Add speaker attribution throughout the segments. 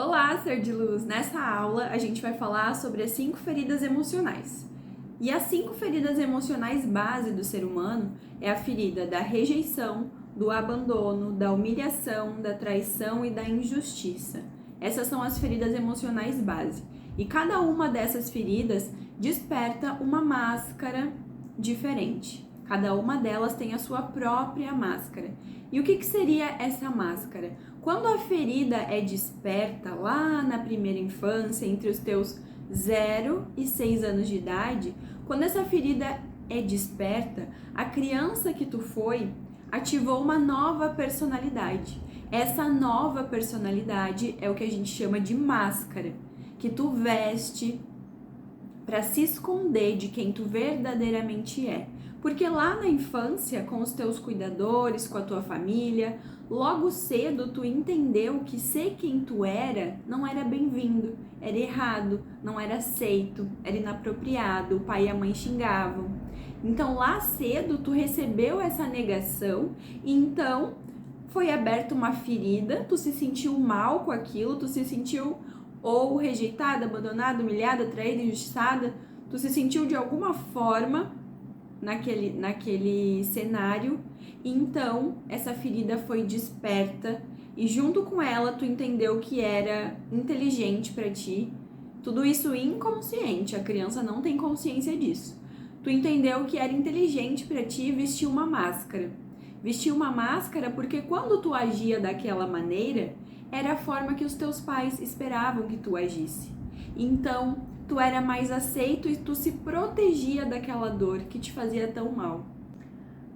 Speaker 1: Olá, ser de luz! Nessa aula a gente vai falar sobre as 5 feridas emocionais. E as 5 feridas emocionais base do ser humano é a ferida da rejeição, do abandono, da humilhação, da traição e da injustiça. Essas são as feridas emocionais base. E cada uma dessas feridas desperta uma máscara diferente. Cada uma delas tem a sua própria máscara. E o que seria essa máscara? Quando a ferida é desperta lá na primeira infância, entre os teus 0 e 6 anos de idade, quando essa ferida é desperta, a criança que tu foi ativou uma nova personalidade. Essa nova personalidade é o que a gente chama de máscara, que tu veste para se esconder de quem tu verdadeiramente é. Porque lá na infância, com os teus cuidadores, com a tua família, logo cedo tu entendeu que ser quem tu era não era bem-vindo, era errado, não era aceito, era inapropriado, o pai e a mãe xingavam. Então lá cedo tu recebeu essa negação e então foi aberta uma ferida, tu se sentiu mal com aquilo, tu se sentiu ou rejeitada, abandonada, humilhada, traída, injustiçada, tu se sentiu de alguma forma naquele cenário, e então essa ferida foi desperta e junto com ela tu entendeu que era inteligente para ti, tudo isso inconsciente, a criança não tem consciência disso. Tu entendeu que era inteligente para ti vestir uma máscara. Vestir uma máscara porque quando tu agia daquela maneira, era a forma que os teus pais esperavam que tu agisse. Então, tu era mais aceito e tu se protegia daquela dor que te fazia tão mal.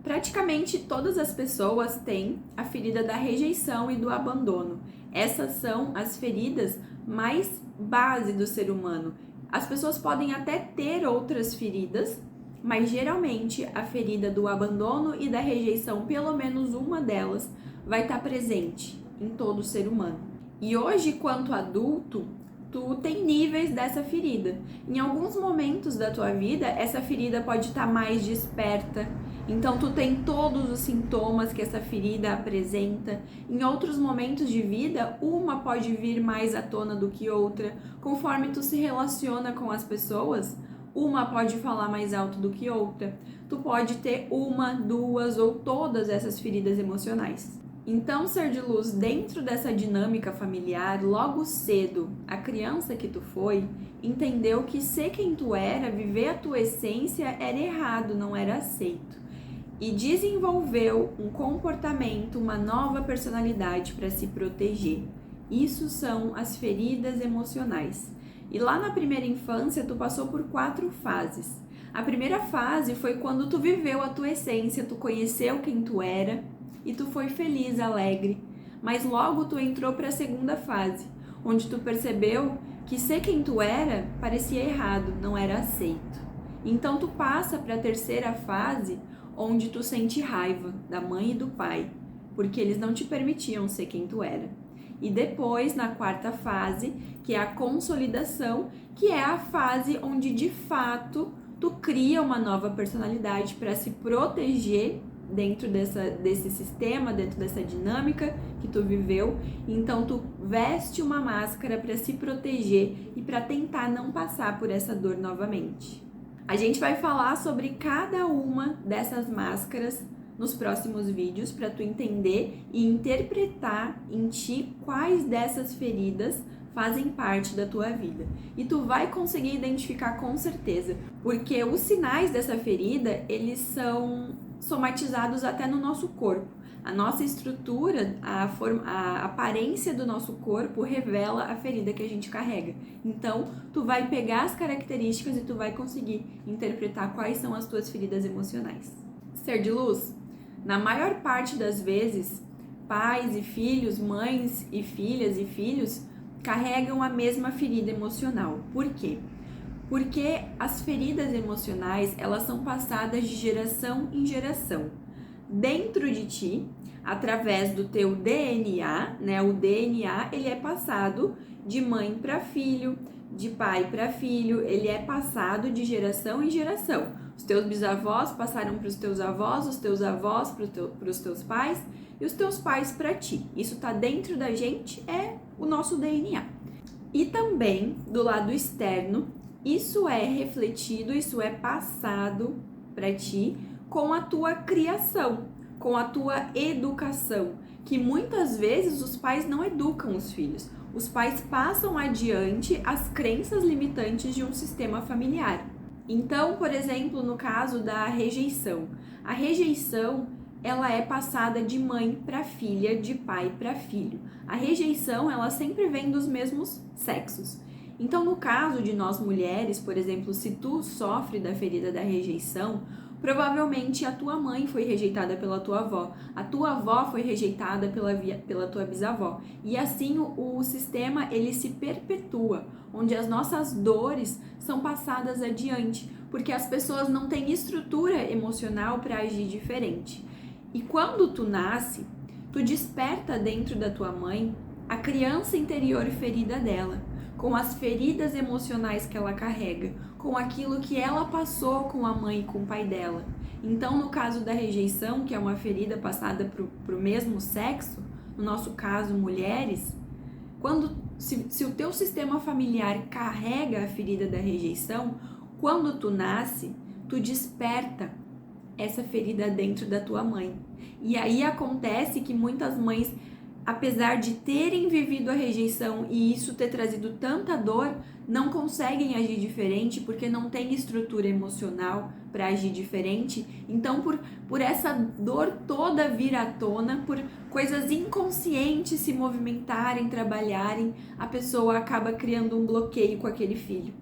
Speaker 1: Praticamente todas as pessoas têm a ferida da rejeição e do abandono. Essas são as feridas mais base do ser humano. As pessoas podem até ter outras feridas, mas geralmente a ferida do abandono e da rejeição, pelo menos uma delas, vai estar presente em todo ser humano. E hoje, quanto adulto, tu tem níveis dessa ferida. Em alguns momentos da tua vida, essa ferida pode estar mais desperta. Então, tu tem todos os sintomas que essa ferida apresenta. Em outros momentos de vida, uma pode vir mais à tona do que outra. Conforme tu se relaciona com as pessoas, uma pode falar mais alto do que outra. Tu pode ter uma, duas ou todas essas feridas emocionais. Então, ser de luz, dentro dessa dinâmica familiar, logo cedo, a criança que tu foi, entendeu que ser quem tu era, viver a tua essência, era errado, não era aceito. E desenvolveu um comportamento, uma nova personalidade para se proteger. Isso são as feridas emocionais. E lá na primeira infância, tu passou por 4 fases. A primeira fase foi quando tu viveu a tua essência, tu conheceu quem tu era, e tu foi feliz, alegre, mas logo tu entrou para a segunda fase, onde tu percebeu que ser quem tu era parecia errado, não era aceito. Então tu passa para a terceira fase, onde tu sente raiva da mãe e do pai, porque eles não te permitiam ser quem tu era. E depois, na quarta fase, que é a consolidação, que é a fase onde de fato tu cria uma nova personalidade para se proteger dentro desse sistema, dentro dessa dinâmica que tu viveu. Então tu veste uma máscara para se proteger e para tentar não passar por essa dor novamente. A gente vai falar sobre cada uma dessas máscaras nos próximos vídeos para tu entender e interpretar em ti quais dessas feridas fazem parte da tua vida. E tu vai conseguir identificar com certeza, porque os sinais dessa ferida, eles são somatizados até no nosso corpo. A nossa estrutura, a aparência do nosso corpo revela a ferida que a gente carrega. Então, tu vai pegar as características e tu vai conseguir interpretar quais são as tuas feridas emocionais. Ser de luz, na maior parte das vezes, pais e filhos, mães e filhas e filhos carregam a mesma ferida emocional. Por quê? Porque as feridas emocionais, elas são passadas de geração em geração. Dentro de ti, através do teu DNA, né? O DNA, ele é passado de mãe para filho, de pai para filho, ele é passado de geração em geração. Os teus bisavós passaram para os teus avós, os teus avós para os teus pais e os teus pais para ti. Isso está dentro da gente, é o nosso DNA. E também, do lado externo, isso é refletido, isso é passado para ti com a tua criação, com a tua educação, que muitas vezes os pais não educam os filhos. Os pais passam adiante as crenças limitantes de um sistema familiar. Então, por exemplo, no caso da rejeição, a rejeição ela é passada de mãe para filha, de pai para filho. A rejeição ela sempre vem dos mesmos sexos. Então, no caso de nós mulheres, por exemplo, se tu sofre da ferida da rejeição, provavelmente a tua mãe foi rejeitada pela tua avó, a tua avó foi rejeitada pela tua bisavó. E assim o sistema ele se perpetua, onde as nossas dores são passadas adiante, porque as pessoas não têm estrutura emocional para agir diferente. E quando tu nasce, tu desperta dentro da tua mãe a criança interior ferida dela, com as feridas emocionais que ela carrega, com aquilo que ela passou com a mãe e com o pai dela. Então, no caso da rejeição, que é uma ferida passada para o mesmo sexo, no nosso caso, mulheres, se o teu sistema familiar carrega a ferida da rejeição, quando tu nasce, tu desperta essa ferida dentro da tua mãe. E aí acontece que muitas mães, apesar de terem vivido a rejeição e isso ter trazido tanta dor, não conseguem agir diferente porque não tem estrutura emocional para agir diferente. Então, por essa dor toda vir à tona, por coisas inconscientes se movimentarem, trabalharem, a pessoa acaba criando um bloqueio com aquele filho.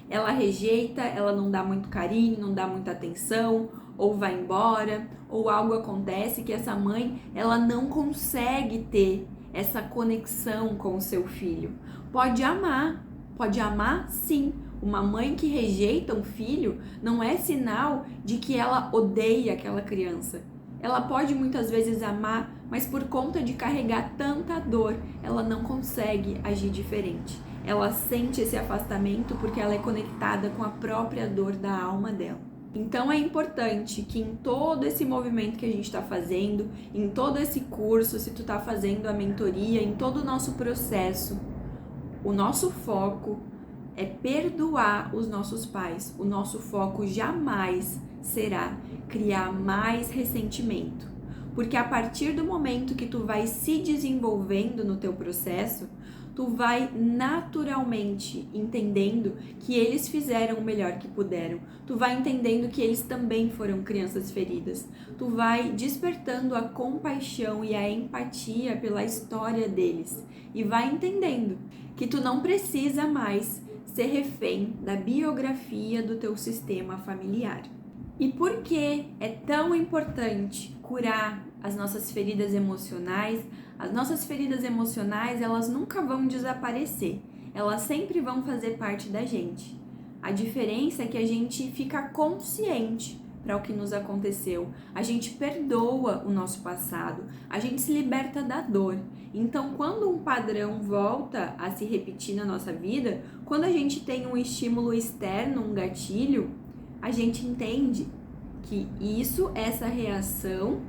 Speaker 1: Ela rejeita, ela não dá muito carinho, não dá muita atenção, ou vai embora, ou algo acontece que essa mãe, ela não consegue ter essa conexão com o seu filho. Pode amar sim. Uma mãe que rejeita um filho não é sinal de que ela odeia aquela criança. Ela pode muitas vezes amar, mas por conta de carregar tanta dor, ela não consegue agir diferente. Ela sente esse afastamento porque ela é conectada com a própria dor da alma dela. Então é importante que em todo esse movimento que a gente está fazendo, em todo esse curso, se tu está fazendo a mentoria, em todo o nosso processo, o nosso foco é perdoar os nossos pais. O nosso foco jamais será criar mais ressentimento. Porque a partir do momento que tu vai se desenvolvendo no teu processo, tu vai naturalmente entendendo que eles fizeram o melhor que puderam. Tu vai entendendo que eles também foram crianças feridas. Tu vai despertando a compaixão e a empatia pela história deles. E vai entendendo que tu não precisa mais ser refém da biografia do teu sistema familiar. E por que é tão importante curar as nossas feridas emocionais? As nossas feridas emocionais, elas nunca vão desaparecer. Elas sempre vão fazer parte da gente. A diferença é que a gente fica consciente para o que nos aconteceu. A gente perdoa o nosso passado. A gente se liberta da dor. Então, quando um padrão volta a se repetir na nossa vida, quando a gente tem um estímulo externo, um gatilho, a gente entende que essa reação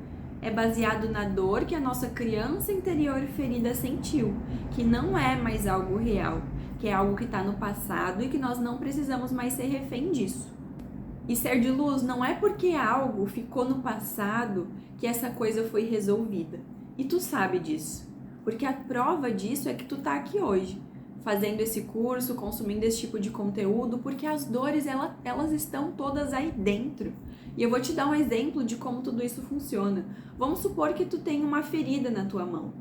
Speaker 1: é baseado na dor que a nossa criança interior ferida sentiu, que não é mais algo real, que é algo que está no passado e que nós não precisamos mais ser refém disso. E ser de luz não é porque algo ficou no passado que essa coisa foi resolvida. E tu sabe disso, porque a prova disso é que tu tá aqui hoje, fazendo esse curso, consumindo esse tipo de conteúdo, porque as dores, elas estão todas aí dentro. E eu vou te dar um exemplo de como tudo isso funciona. Vamos supor que tu tem uma ferida na tua mão.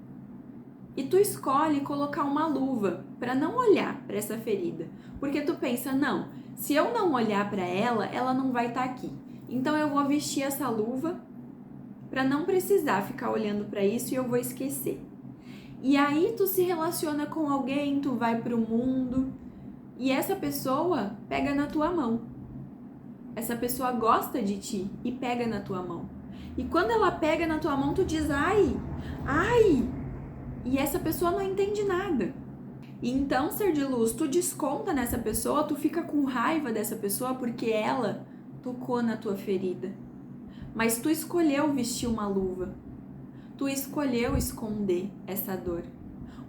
Speaker 1: E tu escolhe colocar uma luva para não olhar para essa ferida. Porque tu pensa, não, se eu não olhar para ela, ela não vai estar aqui. Então eu vou vestir essa luva para não precisar ficar olhando para isso e eu vou esquecer. E aí tu se relaciona com alguém, tu vai pro mundo e essa pessoa pega na tua mão. Essa pessoa gosta de ti e pega na tua mão. E quando ela pega na tua mão, tu diz, ai! E essa pessoa não entende nada. E então, ser de luz, tu desconta nessa pessoa, tu fica com raiva dessa pessoa porque ela tocou na tua ferida, mas tu escolheu vestir uma luva. Tu escolheu esconder essa dor.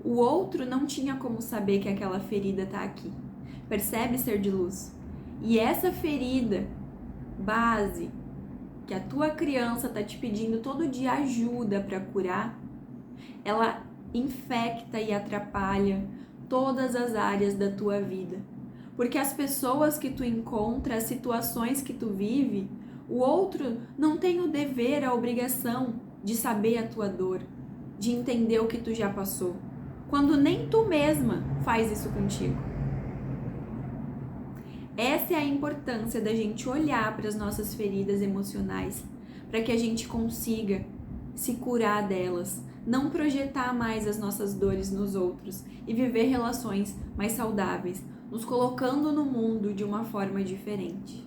Speaker 1: O outro não tinha como saber que aquela ferida tá aqui. Percebe, ser de luz? E essa ferida base que a tua criança tá te pedindo todo dia ajuda para curar, ela infecta e atrapalha todas as áreas da tua vida. Porque as pessoas que tu encontra, as situações que tu vive, o outro não tem o dever, a obrigação de saber a tua dor, de entender o que tu já passou, quando nem tu mesma faz isso contigo. Essa é a importância da gente olhar para as nossas feridas emocionais, para que a gente consiga se curar delas, não projetar mais as nossas dores nos outros e viver relações mais saudáveis, nos colocando no mundo de uma forma diferente.